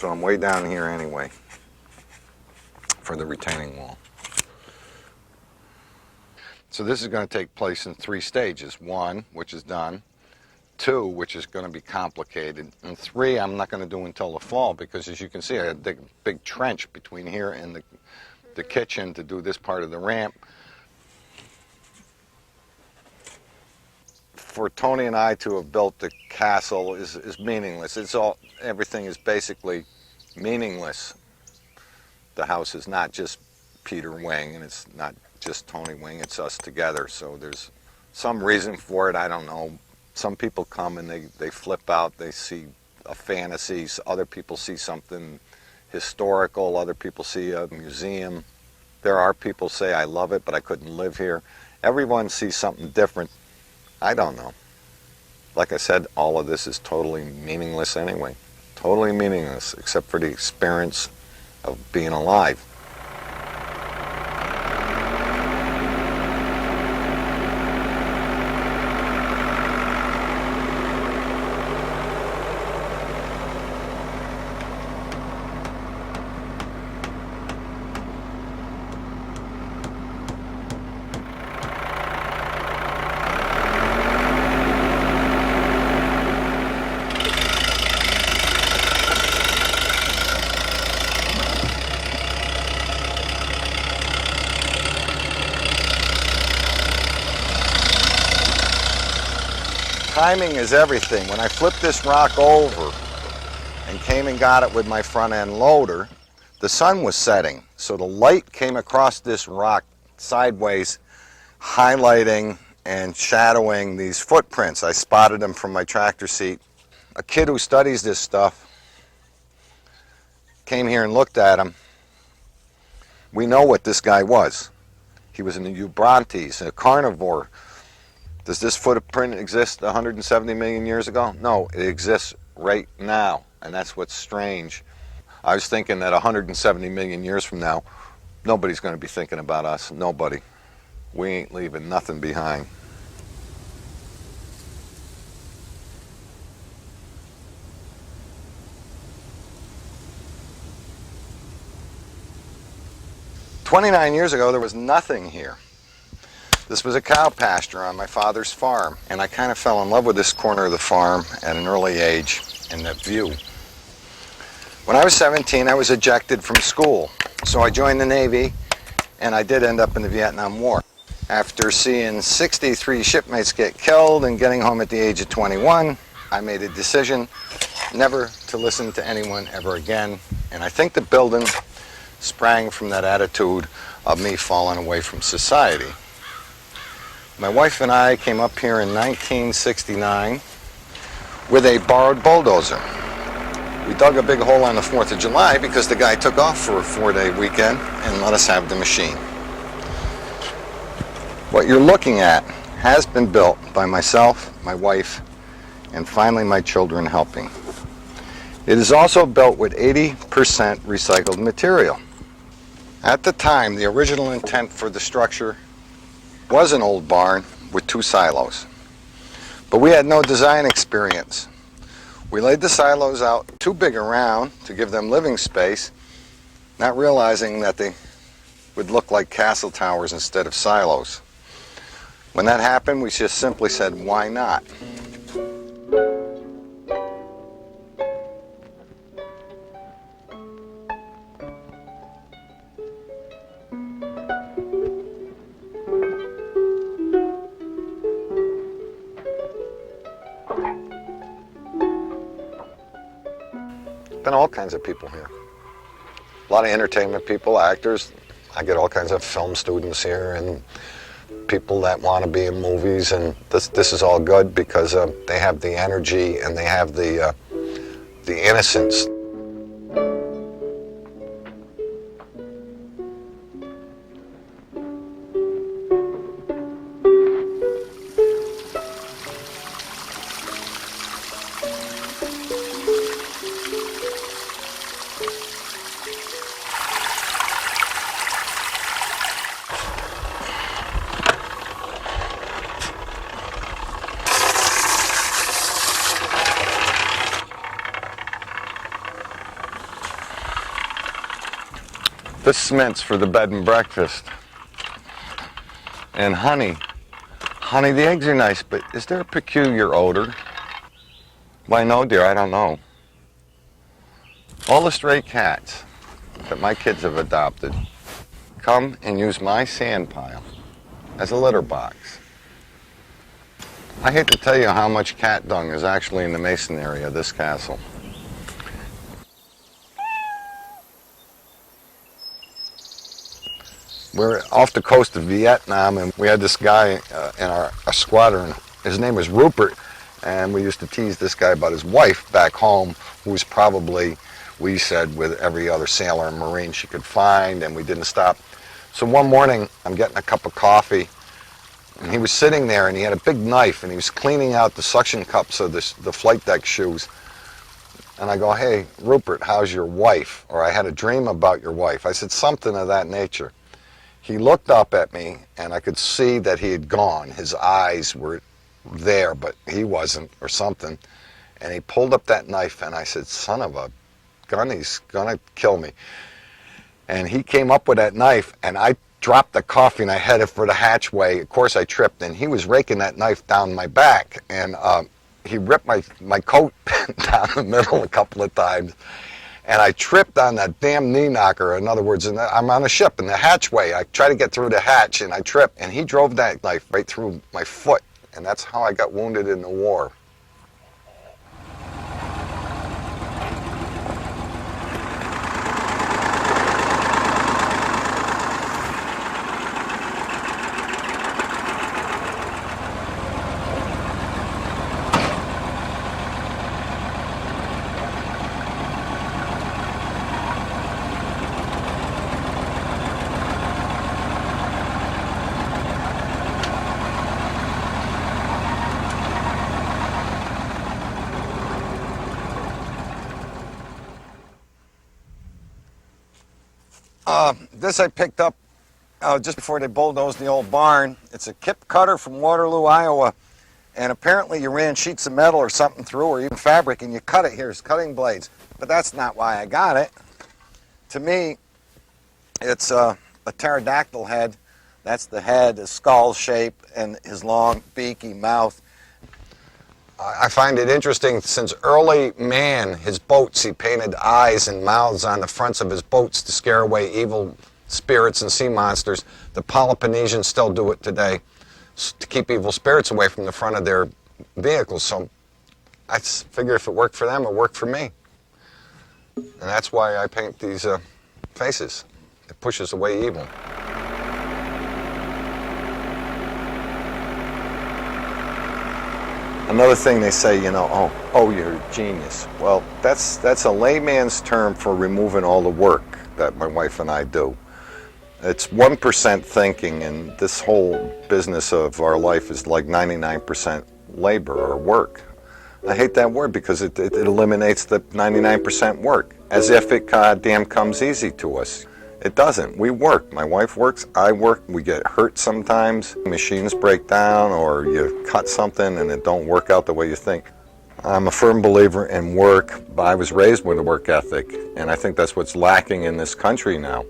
So I'm way down here anyway for the retaining wall. So this is going to take place in 3 stages. 1, which is done. 2, which is going to be complicated. And 3, I'm not going to do until the fall, because as you can see, I had a big trench between here and the kitchen to do this part of the ramp. For Tony and I to have built the castle is meaningless. Everything is basically meaningless. The house is not just Peter Wing, and it's not just Tony Wing, it's us together. So there's some reason for it, I don't know. Some people come and they flip out, they see a fantasy. Other people see something historical, other people see a museum. There are people say, I love it, but I couldn't live here. Everyone sees something different. I don't know. Like I said, all of this is totally meaningless anyway. Totally meaningless, except for the experience of being alive. Timing is everything. When I flipped this rock over and came and got it with my front end loader, the sun was setting. So the light came across this rock sideways, highlighting and shadowing these footprints. I spotted them from my tractor seat. A kid who studies this stuff came here and looked at him. We know what this guy was. He was in the Eubrontes, a carnivore. Does this footprint exist 170 million years ago? No, it exists right now, and that's what's strange. I was thinking that 170 million years from now, nobody's going to be thinking about us. Nobody. We ain't leaving nothing behind. "29 years ago, there was nothing here. This was a cow pasture on my father's farm, and I kind of fell in love with this corner of the farm at an early age and the view. When I was 17, I was ejected from school, so I joined the Navy, and I did end up in the Vietnam War. After seeing 63 shipmates get killed and getting home at the age of 21, I made a decision never to listen to anyone ever again, and I think the building sprang from that attitude of me falling away from society. My wife and I came up here in 1969 with a borrowed bulldozer. We dug a big hole on the 4th of July because the guy took off for a 4-day weekend and let us have the machine. What you're looking at has been built by myself, my wife, and finally my children helping. It is also built with 80% recycled material. At the time, the original intent for the structure was an old barn with 2 silos. But we had no design experience. We laid the silos out too big around to give them living space, not realizing that they would look like castle towers instead of silos. When that happened, we just simply said, why not? Been all kinds of people here. A lot of entertainment people, actors. I get all kinds of film students here and people that want to be in movies, and this is all good because they have the energy and they have the innocence. This is mints for the bed and breakfast. And honey. Honey, the eggs are nice, but is there a peculiar odor? Why, no, dear, I don't know. All the stray cats that my kids have adopted come and use my sand pile as a litter box. I hate to tell you how much cat dung is actually in the mason area of this castle. We're off the coast of Vietnam, and we had this guy in our squadron. His name was Rupert, and we used to tease this guy about his wife back home, who was probably, we said, with every other sailor and Marine she could find, and we didn't stop. So one morning, I'm getting a cup of coffee, and he was sitting there, and he had a big knife, and he was cleaning out the suction cups of the flight deck shoes. And I go, "Hey, Rupert, how's your wife?" Or, "I had a dream about your wife." I said something of that nature. He looked up at me, and I could see that he had gone. His eyes were there, but he wasn't, or something. And he pulled up that knife, and I said, "Son of a gun, he's gonna kill me." And he came up with that knife, and I dropped the coffee, and I headed for the hatchway. Of course, I tripped, and he was raking that knife down my back, and he ripped my coat down the middle a couple of times. And I tripped on that damn knee knocker. In other words, I'm on a ship in the hatchway. I try to get through the hatch, and I tripped. And he drove that knife right through my foot. And that's how I got wounded in the war. This I picked up just before they bulldozed the old barn. It's a kip cutter from Waterloo, Iowa. And apparently you ran sheets of metal or something through, or even fabric, and you cut it. Here's cutting blades. But that's not why I got it. To me, it's a pterodactyl head. That's the head, his skull shape, and his long, beaky mouth. I find it interesting, since early man, his boats, he painted eyes and mouths on the fronts of his boats to scare away evil spirits and sea monsters. The Peloponnesians still do it today to keep evil spirits away from the front of their vehicles. So I figure if it worked for them, it worked for me. And that's why I paint these faces. It pushes away evil. Another thing they say, oh, you're a genius. Well, that's a layman's term for removing all the work that my wife and I do. It's 1% thinking, and this whole business of our life is like 99% labor or work. I hate that word because it eliminates the 99% work, as if it goddamn comes easy to us. It doesn't. We work. My wife works, I work, we get hurt sometimes. Machines break down, or you cut something and it don't work out the way you think. I'm a firm believer in work, but I was raised with a work ethic, and I think that's what's lacking in this country now.